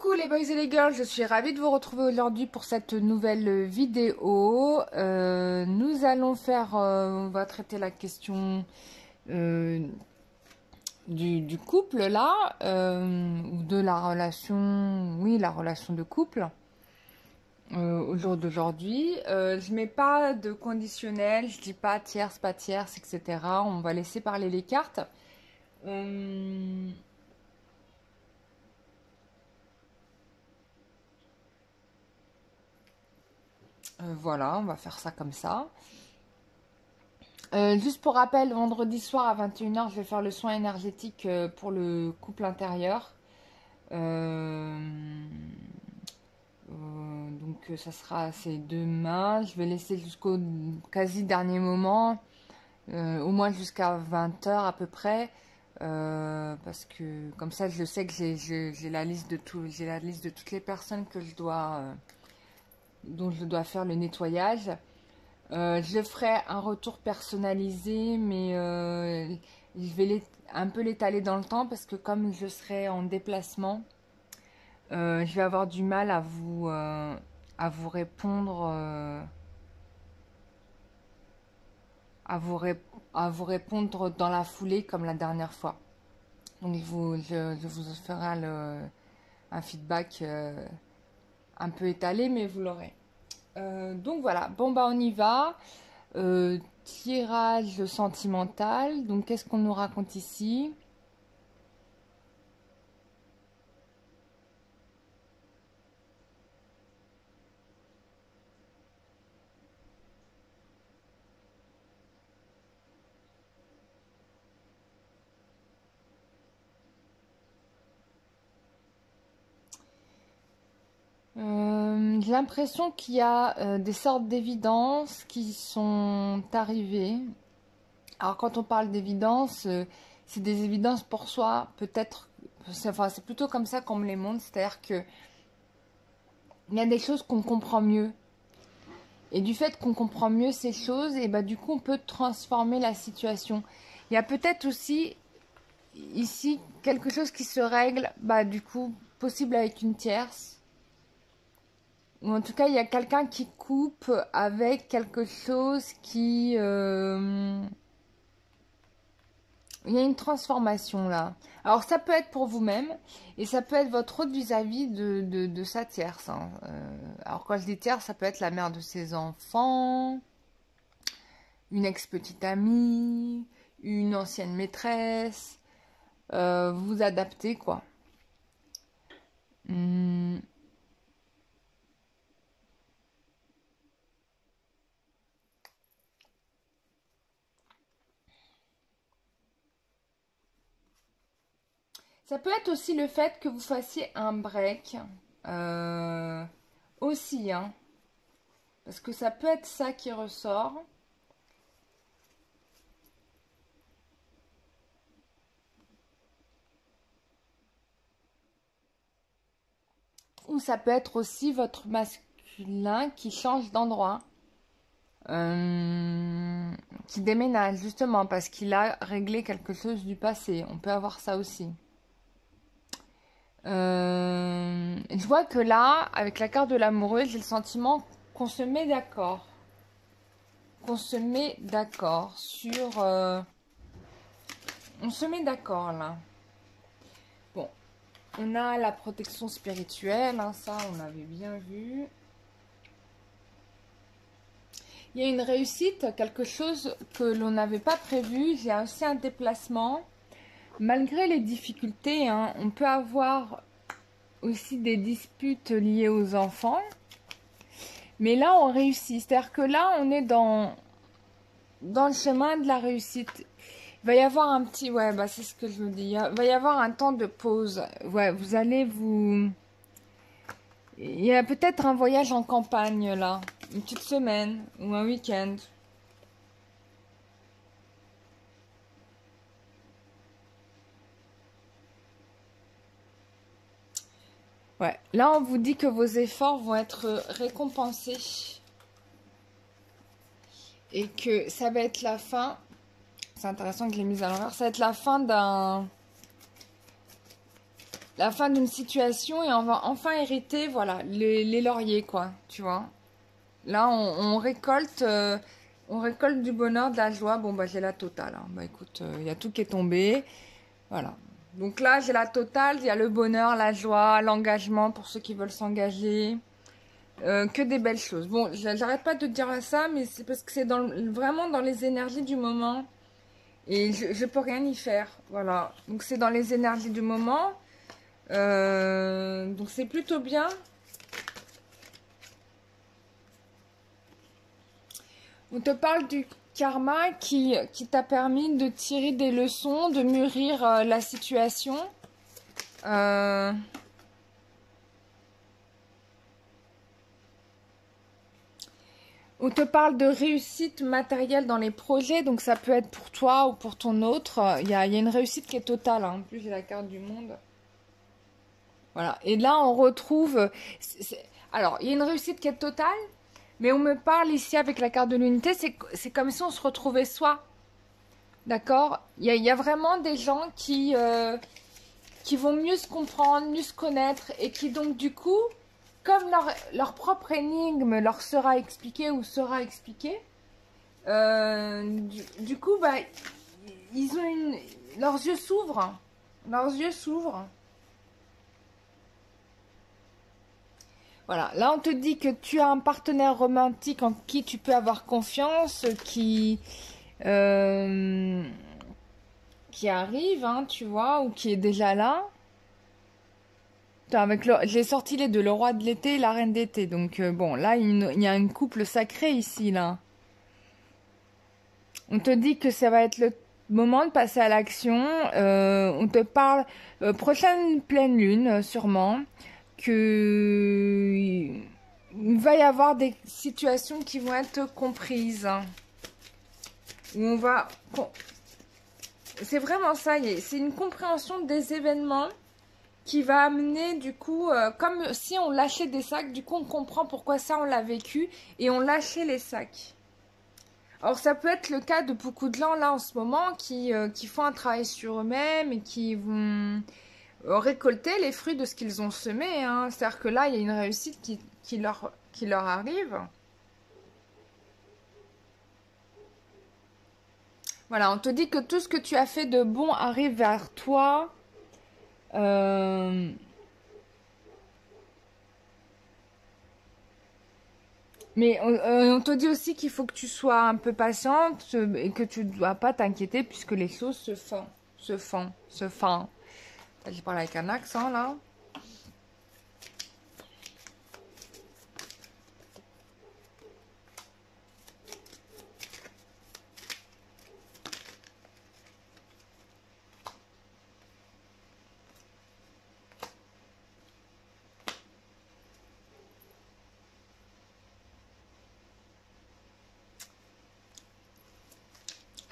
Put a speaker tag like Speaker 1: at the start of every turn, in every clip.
Speaker 1: Coucou les boys et les girls, je suis ravie de vous retrouver aujourd'hui pour cette nouvelle vidéo. Nous allons faire, on va traiter la question du couple là, ou de la relation, oui la relation de couple au jour d'aujourd'hui. Je mets pas de conditionnel, je dis pas tierce, pas tierce, etc. On va laisser parler les cartes. Voilà, on va faire ça comme ça. Juste pour rappel, vendredi soir à 21h, je vais faire le soin énergétique pour le couple intérieur. Donc ça sera, c'est demain. Je vais laisser jusqu'au quasi dernier moment, au moins jusqu'à 20h à peu près. Parce que comme ça, je sais que j'ai la liste de j'ai la liste de toutes les personnes que je dois, dont je dois faire le nettoyage. Je ferai un retour personnalisé, mais je vais un peu l'étaler dans le temps parce que comme je serai en déplacement, je vais avoir du mal à vous répondre, à vous répondre dans la foulée comme la dernière fois. Donc je vous ferai un feedback un peu étalé, mais vous l'aurez. Donc voilà, bon bah on y va. Tirage sentimental. Donc qu'est-ce qu'on nous raconte ici? J'ai l'impression qu'il y a des sortes d'évidences qui sont arrivées. Alors quand on parle d'évidence, c'est des évidences pour soi, peut-être, enfin, c'est plutôt comme ça qu'on me les montre, c'est-à-dire que il y a des choses qu'on comprend mieux. Et du fait qu'on comprend mieux ces choses, et bah du coup on peut transformer la situation. Il y a peut-être aussi ici quelque chose qui se règle, bah du coup possible avec une tierce. Ou en tout cas il y a quelqu'un qui coupe avec quelque chose qui... il y a une transformation là. Alors ça peut être pour vous-même et ça peut être votre autre vis-à-vis de sa tierce. Hein. Alors quand je dis tierce, ça peut être la mère de ses enfants, une ex-petite amie, une ancienne maîtresse. Vous adaptez quoi. Ça peut être aussi le fait que vous fassiez un break. Aussi, hein. Parce que ça peut être ça qui ressort. Ou ça peut être aussi votre masculin qui change d'endroit. Qui déménage justement parce qu'il a réglé quelque chose du passé. On peut avoir ça aussi. Je vois que là, avec la carte de l'amoureux, j'ai le sentiment qu'on se met d'accord. Qu'on se met d'accord sur... on se met d'accord là. Bon, on a la protection spirituelle, hein, ça on avait bien vu. Il y a une réussite, quelque chose que l'on n'avait pas prévu. J'ai aussi un déplacement. Malgré les difficultés, hein, on peut avoir aussi des disputes liées aux enfants. Mais là, on réussit. C'est-à-dire que là, on est dans le chemin de la réussite. Il va y avoir un petit... Ouais, bah c'est ce que je vous dis. Il va y avoir un temps de pause. Ouais, vous allez vous... Il y a peut-être un voyage en campagne, là. Une petite semaine ou un week-end. Ouais, là, on vous dit que vos efforts vont être récompensés. Et que ça va être la fin... C'est intéressant que je l'ai mise à l'envers. Ça va être la fin d'un... la fin d'une situation et on va enfin hériter, voilà, les lauriers, quoi, tu vois. Là, on récolte du bonheur, de la joie. Bon, bah, j'ai la totale, hein. Bah, écoute, il y a tout qui est tombé. Voilà. Donc là, j'ai la totale. Il y a le bonheur, la joie, l'engagement pour ceux qui veulent s'engager. Que des belles choses. Bon, j'arrête pas de dire ça, mais c'est parce que c'est vraiment dans les énergies du moment. Et je peux rien y faire. Voilà. Donc c'est dans les énergies du moment. Donc c'est plutôt bien. On te parle du karma qui t'a permis de tirer des leçons, de mûrir la situation. Euh, on te parle de réussite matérielle dans les projets, donc ça peut être pour toi ou pour ton autre. Il y a une réussite qui est totale, hein. En plus, j'ai la carte du monde. Voilà. Et là, on retrouve... Alors, il y a une réussite qui est totale, mais on me parle ici avec la carte de l'unité, c'est comme si on se retrouvait soi. D'accord? Il y a vraiment des gens qui vont mieux se comprendre, mieux se connaître, et qui donc du coup, comme leur propre énigme leur sera expliquée ou sera expliquée, du coup, bah, ils ont leurs yeux s'ouvrent. Leurs yeux s'ouvrent. Voilà, là on te dit que tu as un partenaire romantique en qui tu peux avoir confiance, euh, qui arrive, hein, tu vois, ou qui est déjà là. Putain, j'ai sorti les deux, le roi de l'été et la reine d'été. Donc bon, là il y a un couple sacré ici, là. On te dit que ça va être le moment de passer à l'action. On te parle prochaine pleine lune, sûrement, que il va y avoir des situations qui vont être comprises, où on va... C'est vraiment ça, c'est une compréhension des événements qui va amener du coup, comme si on lâchait des sacs, du coup on comprend pourquoi ça on l'a vécu et on lâchait les sacs. Alors ça peut être le cas de beaucoup de gens là en ce moment qui font un travail sur eux-mêmes et qui vont récolter les fruits de ce qu'ils ont semé, hein. C'est-à-dire que là il y a une réussite qui leur arrive. Voilà, on te dit que tout ce que tu as fait de bon arrive vers toi. Euh, Mais on te dit aussi qu'il faut que tu sois un peu patiente et que tu ne dois pas t'inquiéter puisque les choses se font, se font. J'ai parlé avec un accent là.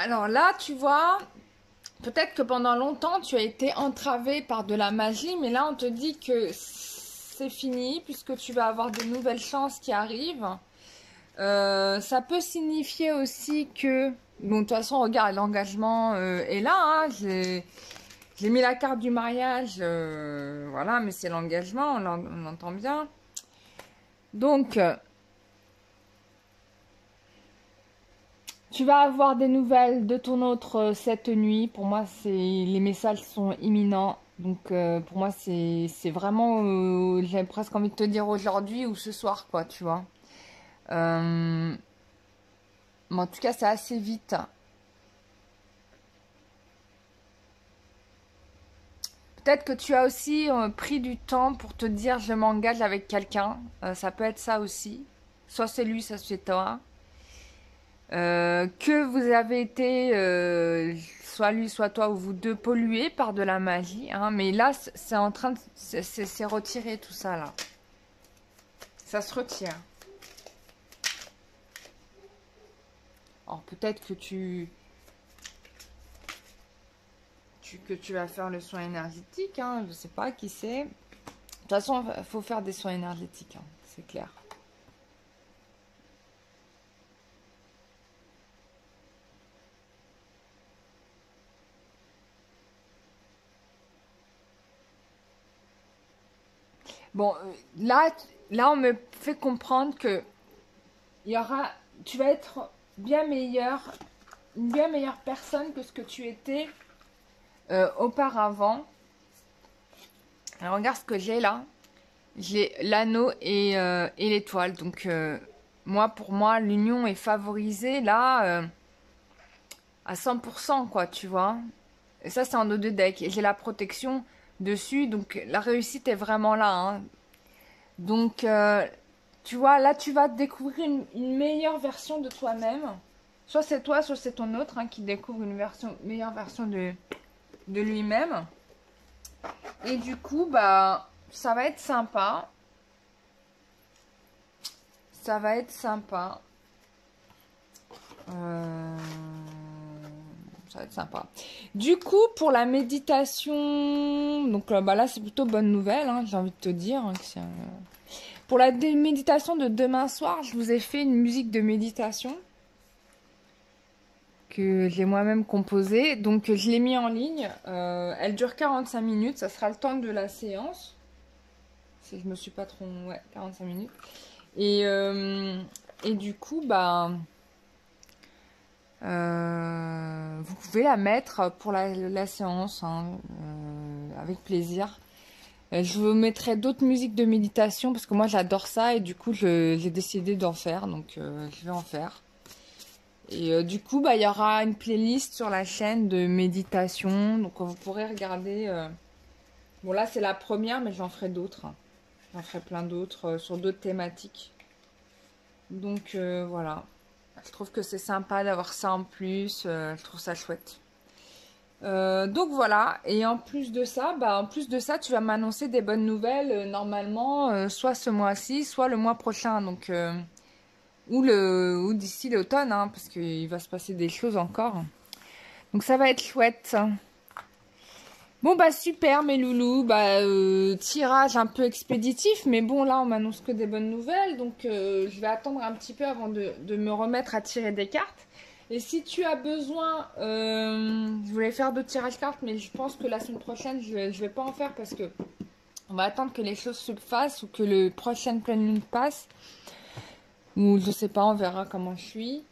Speaker 1: Alors là, tu vois, peut-être que pendant longtemps tu as été entravé par de la magie, mais là on te dit que c'est fini puisque tu vas avoir de nouvelles chances qui arrivent. Ça peut signifier aussi que, bon, de toute façon, regarde, l'engagement est là, hein. J'ai mis la carte du mariage, voilà, mais c'est l'engagement, on l'entend bien. Donc, tu vas avoir des nouvelles de ton autre cette nuit. Pour moi, les messages sont imminents. Donc, pour moi, c'est vraiment, j'ai presque envie de te dire aujourd'hui ou ce soir, quoi, tu vois. Mais en tout cas, c'est assez vite. Peut-être que tu as aussi pris du temps pour te dire je m'engage avec quelqu'un. Ça peut être ça aussi. Soit c'est lui, soit c'est toi. Que vous avez été, soit lui, soit toi, ou vous deux, pollués par de la magie, hein. Mais là, c'est en train de... C'est retiré tout ça, là. Ça se retire. Alors peut-être que que tu vas faire le soin énergétique, hein. Je sais pas, qui sait. De toute façon, il faut faire des soins énergétiques, hein, c'est clair. Bon, là, on me fait comprendre que tu vas être bien meilleur, une bien meilleure personne que ce que tu étais auparavant. Alors, regarde ce que j'ai là. J'ai l'anneau et l'étoile. Donc, pour moi, l'union est favorisée là à 100%, quoi, tu vois. Et ça, c'est en eau de deck. Et j'ai la protection dessus. Donc, la réussite est vraiment là, hein. Donc, tu vois, là, tu vas découvrir une meilleure version de toi-même. Soit c'est toi, soit c'est ton autre, hein, qui découvre une meilleure version de lui-même. Et du coup, bah, ça va être sympa. Ça va être sympa. Ça va être sympa. Du coup, pour la méditation, donc bah là, c'est plutôt bonne nouvelle, hein, j'ai envie de te dire. Hein, pour la méditation de demain soir, je vous ai fait une musique de méditation que j'ai moi-même composée. Donc, je l'ai mis en ligne. Elle dure 45 minutes. Ça sera le temps de la séance. Si je me suis pas trompée, ouais, 45 minutes. Et du coup, bah, vous pouvez la mettre pour la séance, hein, avec plaisir. Je vous mettrai d'autres musiques de méditation parce que moi j'adore ça et du coup j'ai décidé d'en faire, donc je vais en faire. Et du coup, bah, il y aura une playlist sur la chaîne de méditation, donc vous pourrez regarder. Bon là c'est la première, mais j'en ferai d'autres, hein. J'en ferai plein d'autres sur d'autres thématiques. Donc voilà, je trouve que c'est sympa d'avoir ça en plus, je trouve ça chouette. Donc voilà, et en plus de ça, tu vas m'annoncer des bonnes nouvelles normalement, soit ce mois-ci, soit le mois prochain, donc ou d'ici l'automne, hein, parce qu'il va se passer des choses encore. Donc ça va être chouette. Bon bah super mes loulous, bah tirage un peu expéditif, mais bon là on m'annonce que des bonnes nouvelles, donc je vais attendre un petit peu avant de me remettre à tirer des cartes. Et si tu as besoin, je voulais faire d'autres tirages cartes, mais je pense que la semaine prochaine je vais pas en faire parce que on va attendre que les choses se fassent ou que le prochain pleine lune passe, ou je sais pas, on verra comment je suis.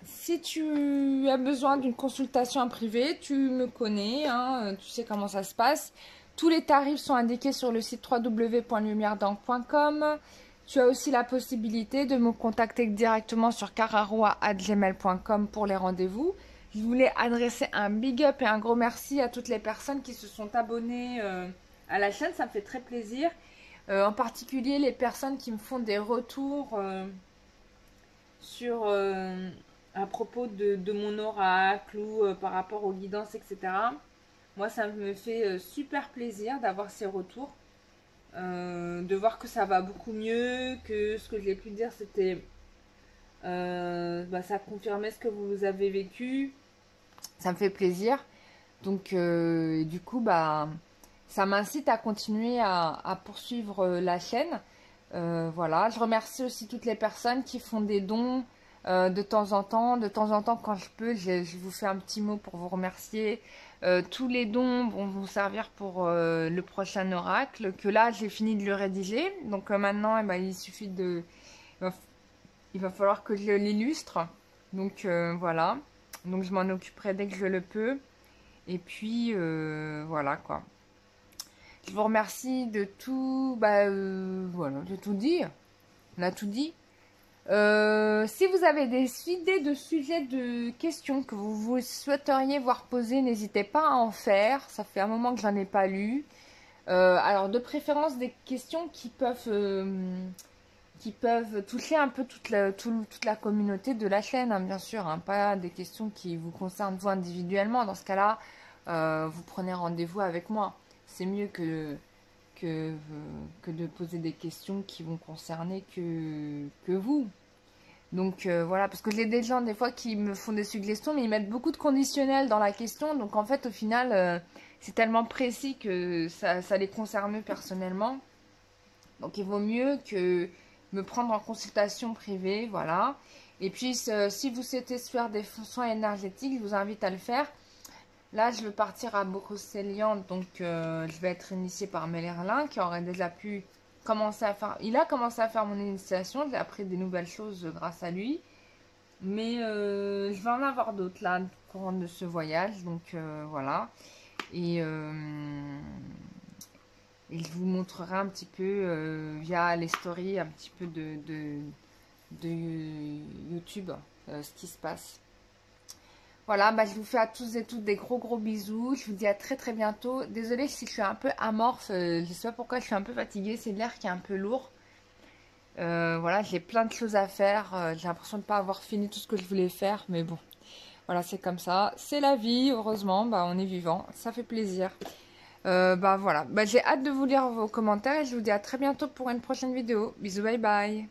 Speaker 1: Si tu as besoin d'une consultation en privé, tu me connais, hein, tu sais comment ça se passe. Tous les tarifs sont indiqués sur le site www.lumieredank.com. Tu as aussi la possibilité de me contacter directement sur cararoa@gmail.com pour les rendez-vous. Je voulais adresser un big up et un gros merci à toutes les personnes qui se sont abonnées à la chaîne. Ça me fait très plaisir. En particulier les personnes qui me font des retours sur à propos de mon oracle ou par rapport aux guidances, etc. Moi, ça me fait super plaisir d'avoir ces retours, de voir que ça va beaucoup mieux, que ce que j'ai pu dire, c'était... ça confirmait ce que vous avez vécu. Ça me fait plaisir. Donc, du coup, bah, ça m'incite à continuer à poursuivre la chaîne. Voilà, je remercie aussi toutes les personnes qui font des dons de temps en temps. De temps en temps, quand je peux, je vous fais un petit mot pour vous remercier. Tous les dons vont vous servir pour le prochain oracle, que là, j'ai fini de le rédiger. Donc maintenant, eh ben, il suffit de... Il va falloir que je l'illustre. Donc voilà. Donc je m'en occuperai dès que je le peux. Et puis voilà quoi. Je vous remercie de tout, voilà, de tout dire. On a tout dit. Si vous avez des idées de sujets de questions que vous souhaiteriez voir poser, n'hésitez pas à en faire. Ça fait un moment que j'en ai pas lu. Alors de préférence des questions qui peuvent toucher un peu toute la communauté de la chaîne, hein, bien sûr, hein, pas des questions qui vous concernent vous individuellement. Dans ce cas-là, vous prenez rendez-vous avec moi. C'est mieux que de poser des questions qui vont concerner que vous. Donc voilà, parce que j'ai des gens des fois qui me font des suggestions, mais ils mettent beaucoup de conditionnels dans la question. Donc en fait, au final, c'est tellement précis que ça les concerne personnellement. Donc il vaut mieux que me prendre en consultation privée, voilà. Et puis si vous souhaitez se faire des soins énergétiques, je vous invite à le faire. Là, je veux partir à Brocéliande, donc je vais être initiée par Merlin qui aurait déjà pu commencer à faire... Il a commencé à faire mon initiation, j'ai appris des nouvelles choses grâce à lui. Mais je vais en avoir d'autres là, au courant de ce voyage, donc voilà. Et, et je vous montrerai un petit peu via les stories, un petit peu de YouTube, ce qui se passe. Voilà, bah, je vous fais à tous et toutes des gros bisous. Je vous dis à très bientôt. Désolée si je suis un peu amorphe, je ne sais pas pourquoi je suis un peu fatiguée. C'est l'air qui est un peu lourd. Voilà, j'ai plein de choses à faire. J'ai l'impression de ne pas avoir fini tout ce que je voulais faire. Mais bon, voilà, c'est comme ça. C'est la vie, heureusement. Bah, on est vivant. Ça fait plaisir. Bah voilà. Bah, j'ai hâte de vous lire vos commentaires. Et je vous dis à très bientôt pour une prochaine vidéo. Bisous, bye bye.